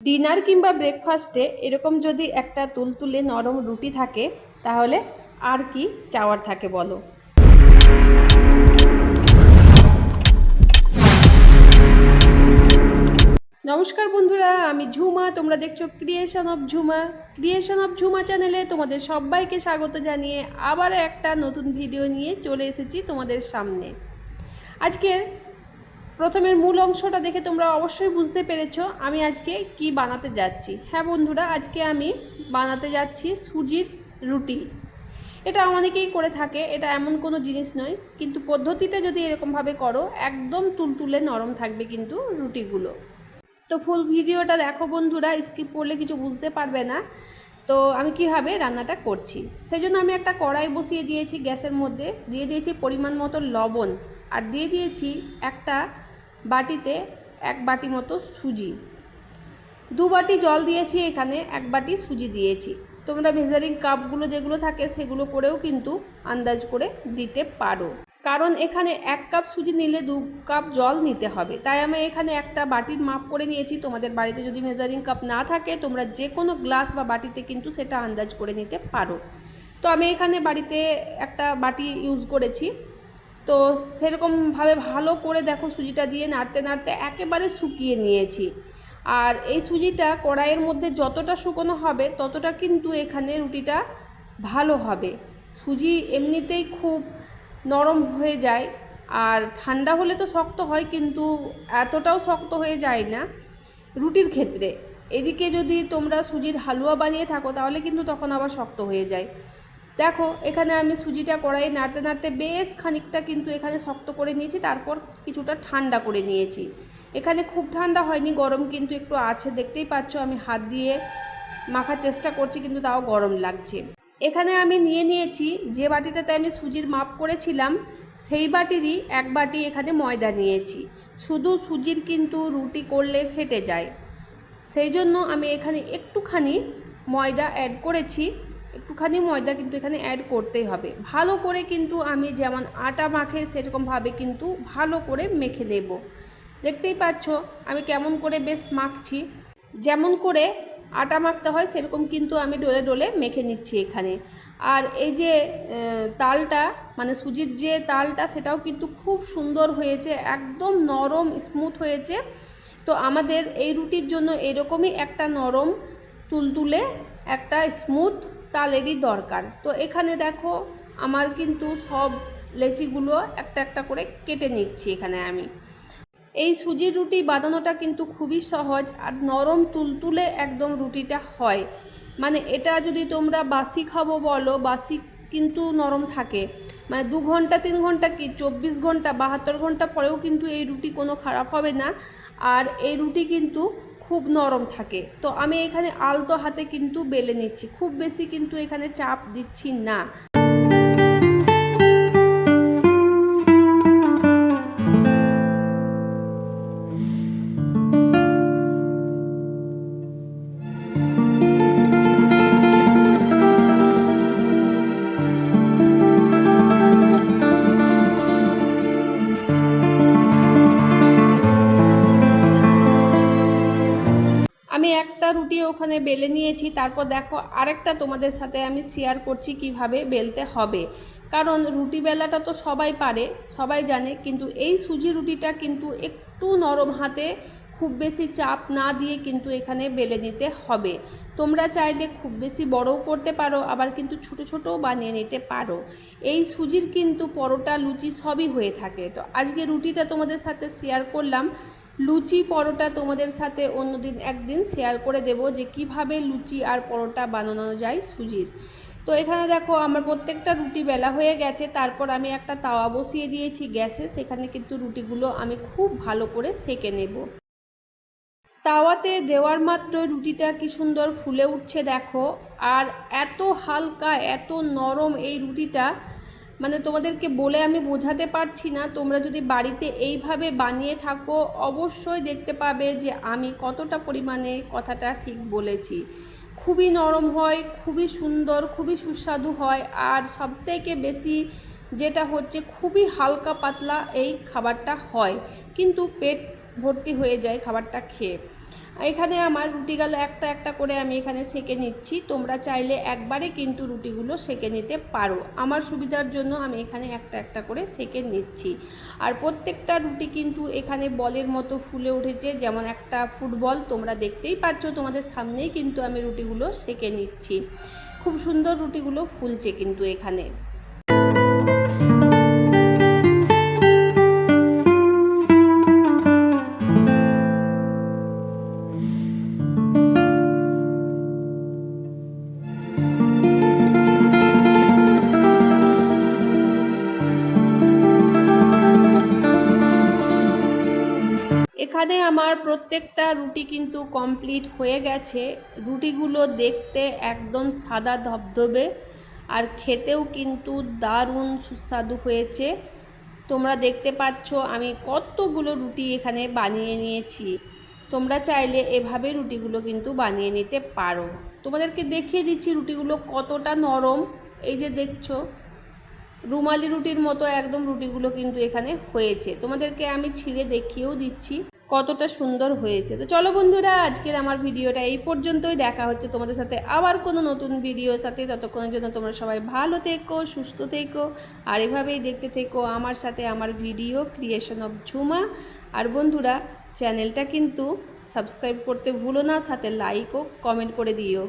Dinner কিংবা ব্রেকফাস্টে এরকম যদি একটা তুলতুলে নরম রুটি থাকে তাহলে আর কি চাওয়ার থাকে বলো। নমস্কার বন্ধুরা, আমি ঝুমা, তোমরা দেখছো ক্রিয়েশন অফ ঝুমা চ্যানেলে তোমাদের সবাইকে স্বাগত জানিয়ে আবার একটা নতুন ভিডিও নিয়ে চলে এসেছি তোমাদের সামনে। আজকের প্রথমের মূল অংশটা দেখে তোমরা অবশ্যই বুঝতে পেরেছো আমি আজকে কি বানাতে যাচ্ছি। হ্যাঁ বন্ধুরা, আজকে আমি বানাতে যাচ্ছি সুজির রুটি। এটা অনেকেই করে থাকে, এটা এমন কোনো জিনিস নয়, কিন্তু পদ্ধতিটা যদি এরকমভাবে করো একদম তুলতুলে নরম থাকবে কিন্তু রুটিগুলো। তো ফুল ভিডিওটা দেখো বন্ধুরা, স্কিপ করলে কিছু বুঝতে পারবে না। তো আমি কিভাবে রান্নাটা করছি সেই জন্য আমি একটা কড়াই বসিয়ে দিয়েছি, গ্যাসের মধ্যে দিয়ে দিয়েছি পরিমাণ মতো লবণ, আর দিয়ে দিয়েছি একটা বাটিতে 1 বাটি মতো সুজি। 2 বাটি জল দিয়েছি, এখানে 1 বাটি সুজি দিয়েছি। তোমরা মেজারিং কাপগুলো যেগুলো থাকে সেগুলো করেও কিন্তু আন্দাজ করে দিতে পারো, কারণ এখানে 1 কাপ সুজি নিলে 2 কাপ জল নিতে হবে, তাই আমি এখানে একটা বাটির মাপ করে নিয়েছি। তোমাদের বাড়িতে যদি মেজারিং কাপ না থাকে তোমরা যে কোনো গ্লাস বা বাটিতে কিন্তু সেটা আন্দাজ করে নিতে পারো। তো আমি এখানে বাড়িতে একটা বাটি ইউজ করেছি। তো সেরকমভাবে ভালো করে দেখো সুজিটা দিয়ে নাড়তে নাড়তে একেবারে শুকিয়ে নিয়েছি। আর এই সুজিটা কড়াইয়ের মধ্যে যতটা শুকনো হবে ততটা কিন্তু এখানে রুটিটা ভালো হবে। সুজি এমনিতেই খুব নরম হয়ে যায়, আর ঠান্ডা হলে তো শক্ত হয়, কিন্তু এতটাও শক্ত হয়ে যায় না রুটির ক্ষেত্রে। এদিকে যদি তোমরা সুজির হালুয়া বানিয়ে থাকো তাহলে কিন্তু তখন আবার শক্ত হয়ে যায়। দেখো এখানে আমি সুজিটা কড়াইয়ে নাড়তে নাড়তে বেশ খানিকটা কিন্তু এখানে শক্ত করে নিয়েছি, তারপর কিছুটা ঠান্ডা করে নিয়েছি। এখানে খুব ঠান্ডা হয়নি, গরম কিন্তু একটু আছে, দেখতেই পাচ্ছ আমি হাত দিয়ে মাখার চেষ্টা করছি কিন্তু তাও গরম লাগছে। এখানে আমি নিয়েছি যে বাটিটাতে আমি সুজির মাপ করেছিলাম সেই বাটিরই 1 বাটি এখানে ময়দা নিয়েছি। শুধু সুজির কিন্তু রুটি করলে ফেটে যায়, সেই জন্য আমি এখানে একটুখানি ময়দা অ্যাড করেছি। একটুখানি ময়দা কিন্তু এখানে অ্যাড করতেই হবে। ভালো করে কিন্তু আমি যেমন আটা মাখে সেরকমভাবে কিন্তু ভালো করে মেখে দেব। দেখতেই পাচ্ছ আমি কেমন করে বেশ মাখছি, যেমন করে আটা মাখতে হয় সেরকম কিন্তু আমি ডলে ডলে মেখে নিচ্ছি এখানে। আর এই যে তালটা, মানে সুজির যে তালটা, সেটাও কিন্তু খুব সুন্দর হয়েছে, একদম নরম স্মুথ হয়েছে। তো আমাদের এই রুটির জন্য এরকমই একটা নরম তুলতুলে একটা স্মুথ তালেরই দরকার। তো এখানে দেখো আমার কিন্তু সব লেচিগুলো একটা একটা করে কেটে নিচ্ছি এখানে আমি। এই সুজির রুটি বানানোটা কিন্তু খুবই সহজ, আর নরম তুলতুলে একদম রুটিটা হয়। মানে এটা যদি তোমরা বাসি খাবো বলো, বাসি কিন্তু নরম থাকে, মানে 2 ঘন্টা 3 ঘন্টা কি 24 ঘন্টা 72 ঘন্টা পরেও কিন্তু এই রুটি কোনো খারাপ হবে না, আর এই রুটি কিন্তু খুব নরম থাকে। তো আমি এখানে আলতো হাতে কিন্তু বেলে নিচ্ছি, খুব বেশি কিন্তু এখানে চাপ দিচ্ছি না। আমি একটা রুটি ওখানে বেলে নিয়েছি, তারপর দেখো আরেকটা তোমাদের সাথে আমি শেয়ার করছি কিভাবে বেলতে হবে। কারণ রুটি বেলাটা তো সবাই পারে, সবাই জানে, কিন্তু এই সুজি রুটিটা কিন্তু একটু নরম হাতে খুব বেশি চাপ না দিয়ে কিন্তু এখানে বেলে নিতে হবে। তোমরা চাইলে খুব বেশি বড়ও করতে পারো, আবার কিন্তু ছোট ছোটও বানিয়ে নিতে পারো। এই সুজির কিন্তু পরোটা লুচি সবই হয়ে থাকে। তো আজকে রুটিটা তোমাদের সাথে শেয়ার করলাম, লুচি পরোটা তোমাদের সাথে অন্যদিন একদিন শেয়ার করে দেব যে কিভাবে লুচি আর পরোটা বানানো যায় সুজির। তো এখানে দেখো আমার প্রত্যেকটা রুটি বেলা হয়ে গেছে, তারপর আমি একটা তাওয়া বসিয়ে দিয়েছি গ্যাসে, সেখানে কিন্তু রুটিগুলো আমি খুব ভালো করে সেঁকে নেব। তাওয়াতে দেওয়ার মাত্র রুটিটা কি সুন্দর ফুলে উঠছে দেখো, আর এত হালকা এত নরম এই রুটিটা, মানে তোমাদেরকে বলে আমি বোঝাতে পারছি না। তোমরা যদি বাড়িতে এইভাবে বানিয়ে থাকো অবশ্যই দেখতে পাবে যে আমি কতটা পরিমাণে কথাটা ঠিক বলেছি। খুবই নরম হয়, খুবই সুন্দর, খুবই সুস্বাদু হয়, আর সবথেকে বেশি যেটা হচ্ছে খুবই হালকা পাতলা এই খাবারটা হয়, কিন্তু পেট ভর্তি হয়ে যায় খাবারটা খেয়ে। এখানে আমার রুটিগুলো একটা একটা করে আমি এখানে সেঁকে নিচ্ছি। তোমরা চাইলে একবারে কিন্তু রুটিগুলো সেঁকে নিতে পারো। আমার সুবিধার জন্য আমি এখানে একটা একটা করে সেঁকে নিচ্ছি। আর প্রত্যেকটা রুটি কিন্তু এখানে বলের মতো ফুলে উঠেছে, যেমন একটা ফুটবল। তোমরা দেখতেই পাচ্ছ, তোমাদের সামনেই কিন্তু আমি রুটিগুলো সেঁকে নিচ্ছি। খুব সুন্দর রুটিগুলো ফুলছে কিন্তু এখানে। এখানে আমার প্রত্যেকটা রুটি কিন্তু কমপ্লিট হয়ে গেছে। রুটিগুলো দেখতে একদম সাদা ধবধবে, আর খেতেও কিন্তু দারুণ সুস্বাদু হয়েছে। তোমরা দেখতে পাচ্ছ আমি কতগুলো রুটি এখানে বানিয়ে নিয়েছি। তোমরা চাইলে এভাবে রুটিগুলো কিন্তু বানিয়ে নিতে পারো। তোমাদেরকে দেখিয়ে দিচ্ছি রুটিগুলো কতটা নরম। এই যে দেখছো, রুমালি রুটির মতো একদম রুটিগুলো কিন্তু এখানে হয়েছে। তোমাদেরকে আমি ছিঁড়ে দেখিয়েও দিচ্ছি কতটা সুন্দর হয়েছে। তো চলো বন্ধুরা, আজকের আমার ভিডিওটা এই পর্যন্তই। দেখা হচ্ছে তোমাদের সাথে আবার কোনো নতুন ভিডিওর সাথে। ততক্ষণের জন্য তোমরা সবাই ভালো থেকো, সুস্থ থেকো, আর এভাবেই দেখতে থেকো আমার সাথে আমার ভিডিও ক্রিয়েশন অফ ঝুমা। আর বন্ধুরা, চ্যানেলটা কিন্তু সাবস্ক্রাইব করতে ভুলো না, সাথে লাইক ও কমেন্ট করে দিও।